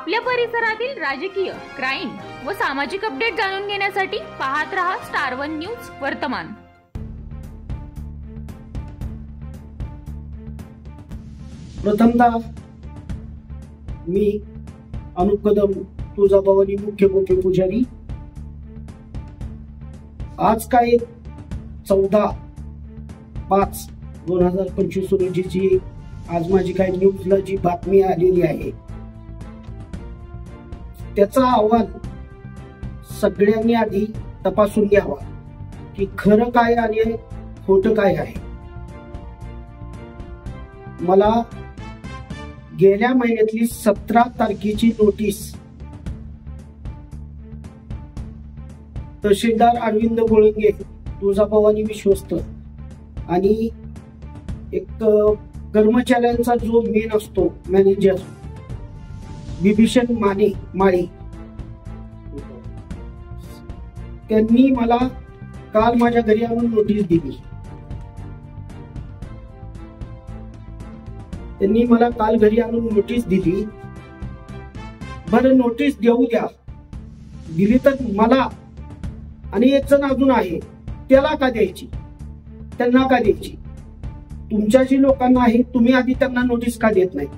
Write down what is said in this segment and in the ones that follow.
आपल्या परिसरातील राजकीय, क्राईम व सामाजिक अपडेट जाणून घेण्यासाठी पाहत रहा स्टार वन न्यूज वर्तमान। प्रथमतः मी अनुप कदम तुळजाभवानी मुख्य पुजारी आज काय 14/5/2025 रोजी जी आज माझी काही न्यूजला जी बातमी आलेली आहे त्याचा अहवाल सगळ्यांनी आधी तपासून घ्यावा की खरं काय आणि खोटं काय आहे। मला गेल्या महिन्यातली 17 तारखेची नोटीस तहसीलदार अरविंद गोळंगे तुळजाभवानी विश्वस्त आणि एक कर्मचाऱ्यांचा जो मेन असतो मॅनेजर विभीषण माळी त्यांनी मला काल माझ्या घरी आणून नोटीस दिली। त्यांनी मला काल घरी आणून नोटीस दिली। बरं नोटीस देऊ द्या, दिली तर मला आणि एक जण अजून आहे त्याला का द्यायची, त्यांना का द्यायची? तुमच्या जी लोकांना आहे तुम्ही आधी त्यांना नोटीस का देत नाही?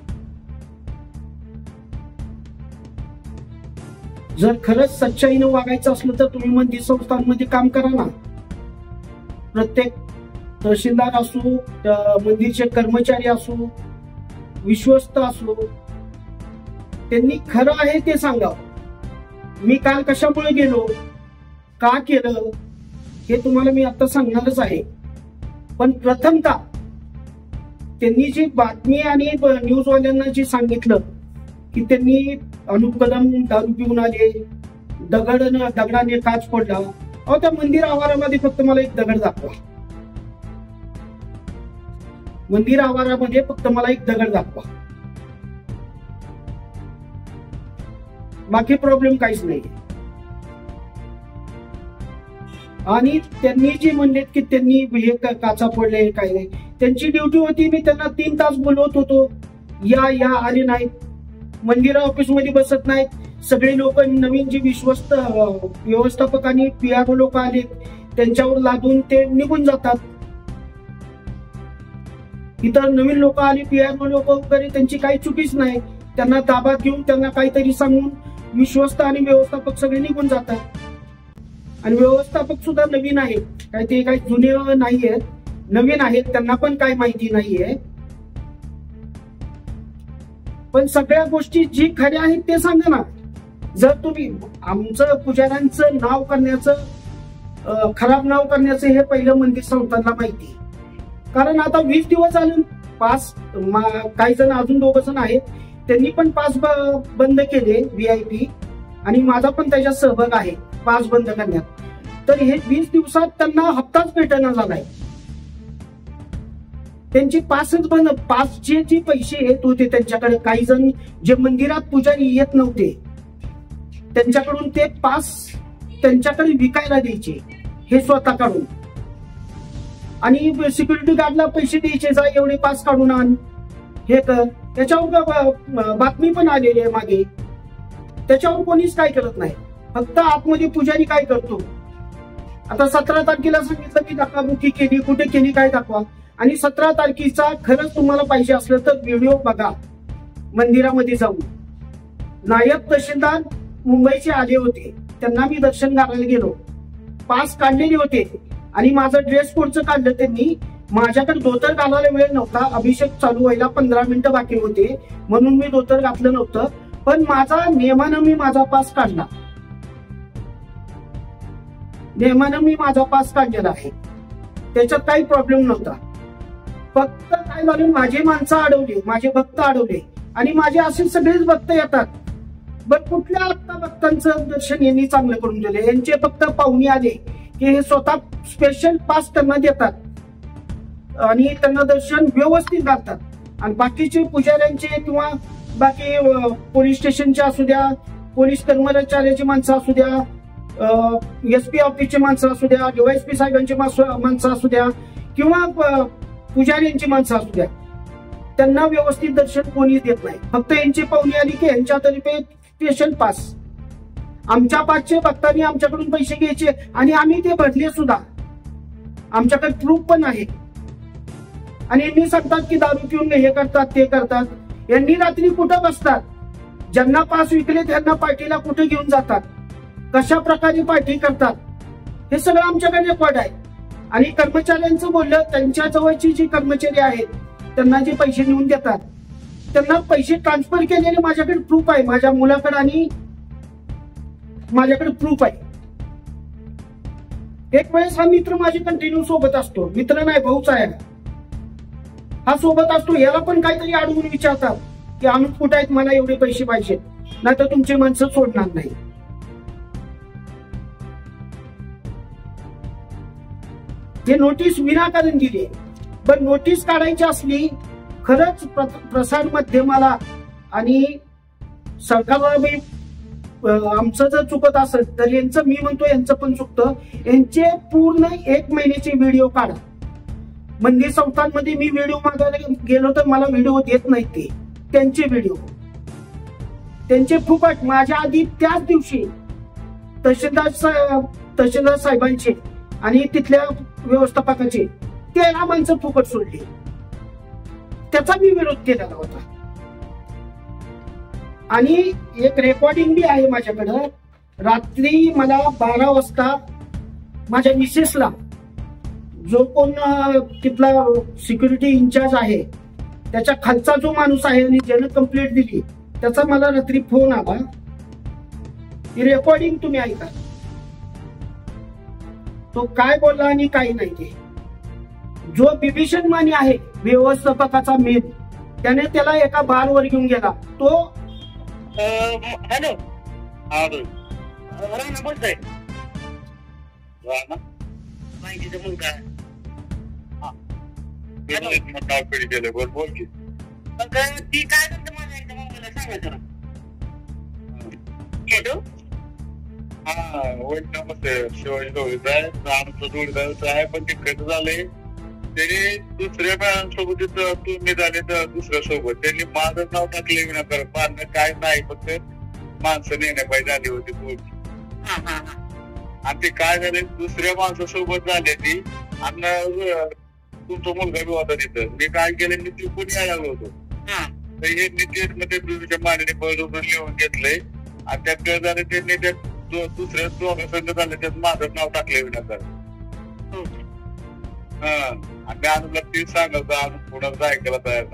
जर खरंच सच्चाईनं वागायचं असलं तर तुम्ही मंदिर संस्थांमध्ये काम करा ना। प्रत्येक तहसीलदार असो, मंदिरचे कर्मचारी असो, विश्वस्त असो, त्यांनी खरं आहे ते सांगावं। मी काल कशामुळे गेलो, का केलं हे तुम्हाला मी आता सांगणारच आहे। पण प्रथमतः त्यांनी जी बातमी आणि न्यूजवाल्यांना जे सांगितलं की त्यांनी अनुप कदम दारू पिऊन आले, दगडाने काच पडला, अहो त्या मंदिर आवारामध्ये फक्त मला एक दगड दाखवा, मंदिर आवारामध्ये फक्त मला एक दगड दाखवा, बाकी प्रॉब्लेम काहीच नाही। आणि त्यांनी जे म्हणलेत की त्यांनी हे काचा पडले काय नाही, त्यांची ड्युटी होती। मी त्यांना 3 तास बोलवत होतो, या आले नाहीत, मंदिर ऑफिस मध्ये बसत नाहीत। सगळे लोक नवीन जे विश्वस्त व्यवस्थापक आणि पीआरओ लोक आले त्यांच्यावर लादून ते निघून जातात। इतर नवीन लोक आली, पीआरओ लोक वगैरे, त्यांची काही चुकीच नाही, त्यांना ताब्यात घेऊन त्यांना काहीतरी सांगून विश्वस्त आणि व्यवस्थापक सगळे निघून जातात। आणि व्यवस्थापक सुद्धा नवीन आहेत, काही ते काही जुने नाही आहेत, नवीन आहेत, त्यांना पण काही माहिती नाहीये। पण सगळ्या गोष्टी जी खऱ्या आहेत ते सांगा ना। जर तुम्ही आमचं पुजाऱ्यांचं नाव करण्याचं, खराब नाव करण्याचं हे पहिलं मंदिर संस्थांना माहिती, कारण आता 20 दिवस झाले पास, काही जण अजून 2 जण आहेत त्यांनी पण पास बंद केले VIP, आणि माझा पण त्याच्यात सहभाग आहे पास बंद करण्यात। तर हे 20 दिवसात त्यांना हप्ताच भेटना झालाय, त्यांची पासच बंद। पासचे जे पैसे येत होते त्यांच्याकडे, काही जण जे मंदिरात पुजारी येत नव्हते त्यांच्याकडून ते पास त्यांच्याकडे विकायला द्यायचे, हे स्वतः काढून, आणि सिक्युरिटी गार्डला पैसे द्यायचे, जा एवढे पास काढून आण, हे कर। त्याच्यावर बातमी पण आलेली आहे मागे, त्याच्यावर कोणीच काय करत नाही, फक्त आतमध्ये पुजारी काय करतो। आता 17 तारखेला सांगितलं की धक्काबुक्की केली, कुठे केली काय दाखवा, आणि 17 तारखेचा खरंच तुम्हाला पाहिजे असलं तर व्हिडिओ बघा मंदिरामध्ये जाऊन। नायब तहसीलदार मुंबईचे आले होते, त्यांना मी दर्शन करायला गेलो, पास काढलेले होते आणि माझं ड्रेस कोडचं काढलं त्यांनी। माझ्याकडे धोतर घालायला वेळ नव्हता, अभिषेक चालू व्हायला 15 मिनिटं बाकी होते, म्हणून मी धोतर घातलं नव्हतं, पण माझा नियमानं मी माझा पास काढला, नियमानं मी माझा पास काढलेला आहे, त्याच्यात काही प्रॉब्लेम नव्हता। फक्त काय झालं, माझे माणसं अडवले, माझे भक्त अडवले, आणि माझे असे सगळेच भक्त येतात, पण कुठल्या आता भक्तांचं दर्शन यांनी चांगलं करून दिले। यांचे फक्त पाहुणे आले की हे स्वतः स्पेशल पास त्यांना देतात आणि त्यांना दर्शन व्यवस्थित घालतात, आणि बाकीचे पुजाऱ्यांचे किंवा बाकी पोलीस स्टेशनचे असू द्या, पोलीस कर्मचाऱ्याची माणसं असू द्या, SP ऑफिसचे माणसं असू द्या, DYSP साहेबांची माणसं असू द्या, किंवा पुजारी यांची माणसं असू द्या, त्यांना व्यवस्थित दर्शन कोणी देत नाही. फक्त यांची पाहुणी आली की यांच्या तर्फे स्पेशल पास. आमच्या पाचशे भक्तांनी आमच्याकडून पैसे घ्यायचे आणि आम्ही ते भरले सुद्धा. आमच्याकडे प्रूफ पण आहे. आणि यांनी सांगतात की दारू पिऊन हे करतात ते करतात. यांनी रात्री कुठं बसतात, ज्यांना पास विकले त्यांना पार्टीला कुठे घेऊन जातात, कशा प्रकारे पार्टी करतात, हे सगळं आमच्याकडे रेकॉर्ड आहे. आणि कर्मचाऱ्यांचं बोललं, त्यांच्या जवळची जी कर्मचारी आहेत त्यांना जे पैसे नेऊन देतात त्यांना पैसे ट्रान्सफर केलेले माझ्याकडे प्रूफ आहे. माझ्या मुलाकडे आणि माझ्याकडे प्रूफ आहे. एक वेळेस हा मित्र माझे कंटिन्यू सोबत असतो. मित्र नाही, भाऊच आहे. हा सोबत असतो. याला पण काहीतरी अडवून विचारतात की अनुप कुठे आहेत, मला एवढे पैसे पाहिजे, नाही तर तुमची माणसं सोडणार नाही. जे नोटीस विनाकारण दिली, पण नोटीस काढायची असली खरंच प्रसार माध्यमाला आणि सरकारला आमचं जर चुकत असेल तर यांचं, मी म्हणतो यांचं पण चुकतं. यांचे पूर्ण 1 महिन्याचे व्हिडिओ काढा. मंदिर संस्थांमध्ये मी व्हिडिओ मागायला गेलो तर मला व्हिडिओ देत नाहीत. ते त्यांचे व्हिडिओ, त्यांचे फुकट. माझ्या आधी त्याच दिवशी तहसीलदार साहेबांचे आणि तिथल्या व्यवस्थापकाचे 13 माणसं फुकट सोडली. त्याचा मी विरोध केलेला होता. आणि एक रेकॉर्डिंग बी आहे माझ्याकडं. रात्री मला 12 वाजता माझ्या मिसेसला, जो कोण तिथला सिक्युरिटी इन्चार्ज आहे त्याच्या खालचा जो माणूस आहे आणि ज्यानं कंप्लेंट दिली त्याचा मला रात्री फोन आला. ही रेकॉर्डिंग तुम्ही ऐका. तो काय बोलला आणि काही नाही. ते जो बिभीषण माने आहे व्यवस्थापकाचा मेन, त्याने त्याला एका बारवर घेऊन गेला. तो हॅलो, राणा बोलतोय. राणा माहितीचा मुलगा बोल की. ती काय करतं माझ्या एकदा मुलाला सांगायचं ना. हॅलो, हा होईल नमस्ते. शिवाजी जोडीदार आहे, रामचं जोडीदारच आहे, पण ते कसं झालंय त्यांनी दुसऱ्या मॅडमसोबत तुम्ही झाले तर दुसऱ्या सोबत त्यांनी माझं नाव टाकले विनाकारण. पाहणं काय नाही, फक्त माणसं नेण्या पाहिजे झाली होती थोडी. आणि ते काय झाले दुसऱ्या माणसासोबत झाले ती. आणि तुमचा मुलगा बी होता तिथं. मी काय केलं, मी तिकून यायला लागलो होतो. तर हे नितेश मध्ये तुझ्या मानेने बरोबर लिहून घेतलंय. आणि त्यात काय झालं त्यांनी त्या दुसऱ्या दोघा संघ झाले त्यात माझं नाव टाकले विनाकारण. आणि अनुला ते सांगायचं, अनु पुढं ऐकायला तयार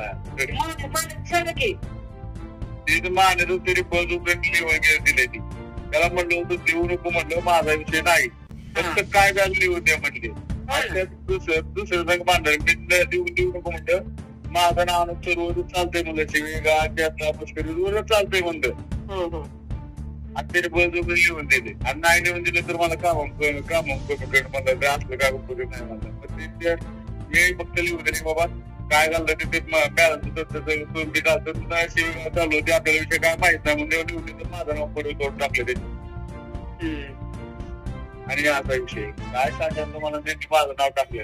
नाही. तिथे मानेचं तरी बरोबर लिहून दिले ती. त्याला म्हणलं होतं लिहू नको, म्हणलं माझा विषय नाही, फक्त काय झालं लिहून द्या म्हणले. दुसरं संघ बांधलं मी लिहून नको म्हणलं. माझं नाव रोज चालतंय म्हणलं, शिवेगा त्यातला पुष्करी रोज चालतंय म्हणलं. आणि त्याने बरोबर लिहून दिले. आणि नाही लिहून दिले तर मला काम म्हणलं असलं काय उपयोग नाही म्हणलं. मी फक्त लिहून दिले बाबा काय झालं ते तुम्ही चालू होते, आपल्याला विषय काय माहित नाही म्हणून लिहून दिलं. माझं नाव पुढे तोड टाकले ते. आणि असा विषय काय सांगायचं तुम्हाला, त्यांनी माझं नाव टाकले.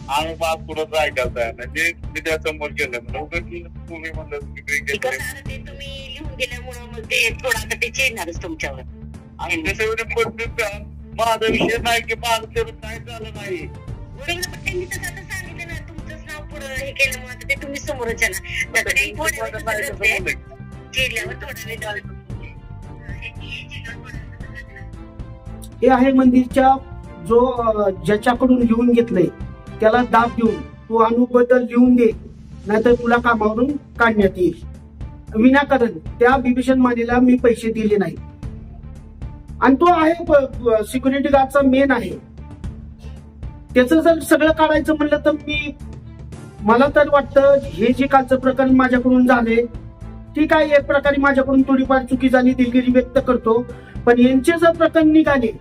अनुप आज पुढं ऐकायला तयार नाही. जे मी त्या समोर केलं म्हणलं तुम्ही म्हणलं तुम्ही लिहून गेल्यामुळे ते थोडा ते चेंजणारच तुमच्यावर. आणि त्याच्या माझा विषय नाही की माझं काय झालं नाही. त्यांनी तसं सांगितलं ना, तुमचंच नाव पुढं हे केल्यामुळे ते तुम्ही समोरच आहे ना. चिडल्यावर थोडा वेळ हे आहे मंदिरच्या जो ज्याच्याकडून लिहून घेतलंय त्याला दाब देऊन तू अनुबद्दल लिहून दे, नाहीतर तुला कामावरून काढण्यात येईल. विनाकारण त्या बिभीषण मानेला मी पैसे दिले नाही. आणि तो आहे सिक्युरिटी गार्डचा मेन आहे. त्याचं जर सगळं काढायचं म्हणलं तर मला तर वाटतं हे जे कालचं प्रकरण माझ्याकडून झाले ठीक आहे, एक प्रकारे माझ्याकडून थोडीफार चुकी झाली, दिलगिरी व्यक्त करतो. पण यांचे जर प्रकरण निघाले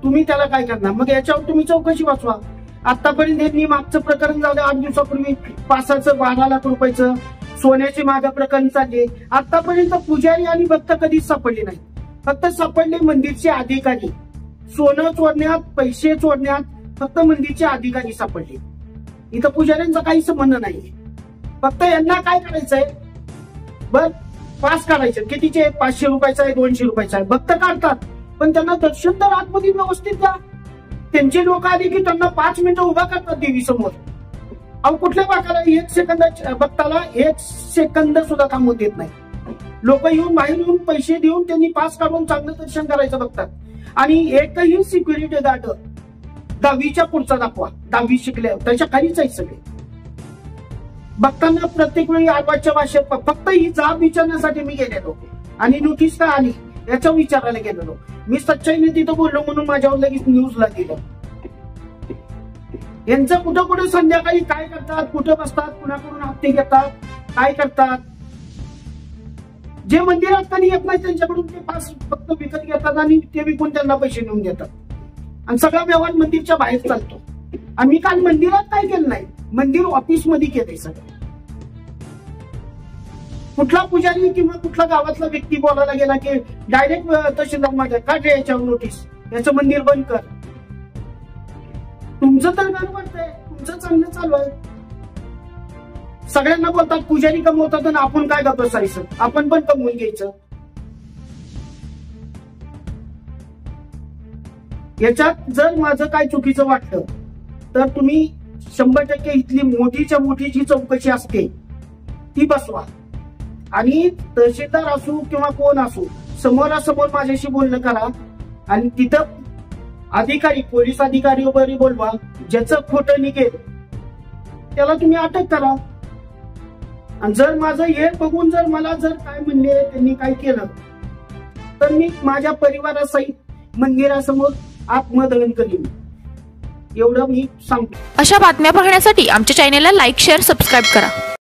तुम्ही त्याला काय करणार? मग याच्यावर तुम्ही चौकशी वाचवा. आतापर्यंत यांनी मागचं प्रकरण झालं 8 दिवसापूर्वी 12 लाख रुपयाचं सोन्याचे मागे प्रकरण चालले. आतापर्यंत पुजारी आणि भक्त कधीच सापडले नाही. फक्त सापडले मंदिरचे अधिकारी. सोनं चोरण्यात, पैसे चोरण्यात फक्त मंदिरचे अधिकारी सापडले. इथं पुजाऱ्यांचा काही संबंध नाही. फक्त यांना काय करायचंय, बर पास काढायचं, कितीचे, 500 रुपयाचा आहे, 200 रुपयाचा आहे, भक्त काढतात, पण त्यांना दर्शन तर आतमध्ये व्यवस्थित द्या. त्यांचे लोक आले की त्यांना 5 मिनिटं उभा करतात देवी समोर. अहो कुठल्या बाकाला 1 सेकंद, भक्ताला 1 सेकंद सुद्धा थांबवू देत नाही. लोक येऊन बाहेर येऊन पैसे देऊन त्यांनी पास काढून चांगलं दर्शन करायचं बघतात. आणि एकही सिक्युरिटी गार्ड 10वीच्या पुढचा दाखवा, 10वी शिकले त्याच्या खालीच आहे सगळे. भक्तांना प्रत्येक वेळी आवाजच्या भाषेत फक्त ही जाब विचारण्यासाठी मी गेलेलो आणि नोटीस का आली याचा विचारायला गेलेलो. मी सच्चाईने तिथं बोललो म्हणून माझ्यावर लगेच न्यूजला दिलं. यांचं कुठं कुठं संध्याकाळी काय करतात, कुठं बसतात, कुणाकडून हप्ते घेतात, काय करतात. जे मंदिरात कधी येत नाही त्यांच्याकडून ते पास फक्त विकत घेतात आणि ते विकून त्यांना पैसे देऊन देतात आणि सगळा व्यवहार मंदिरच्या बाहेर चालतो. आम्ही काल मंदिरात काय केलं नाही, मंदिर ऑफिस मध्ये केलंय सगळं. कुठला पुजारी किंवा कुठला गावातला व्यक्ती बोलायला गेला की डायरेक्ट तहसीलदार माझ्या काढ याच्यावर नोटीस, याचं मंदिर बंद कर. तुमचं तर घर वाटतंय, तुमचं चांगलं चालू आहे. सगळ्यांना बोलतात पुजारी कमवतात आणि आपण काय गप्प बसायचं, आपण पण कमवून घ्यायचं. याच्यात जर माझं काय चुकीचं वाटलं तर तुम्ही 100% इथली मोठीच्या मोठी जी चौकशी असते ती बसवा आणि तहसीलदार असू किंवा कोण असू समोरासमोर माझ्याशी बोलणं करा आणि तिथं अधिकारी, पोलीस अधिकारी वगैरे बोलवा. ज्याचं खोटं निघेल त्याला तुम्ही अटक करा. आणि जर माझं हे बघून जर मला जर काय म्हणले, त्यांनी काय केलं तर मी माझ्या परिवारासहित मंदिरासमोर आत्मदहन करीन, एवढं मी सांगतो. अशा बातम्या पाहण्यासाठी आमच्या चॅनेलला लाईक, शेअर, सबस्क्राईब करा.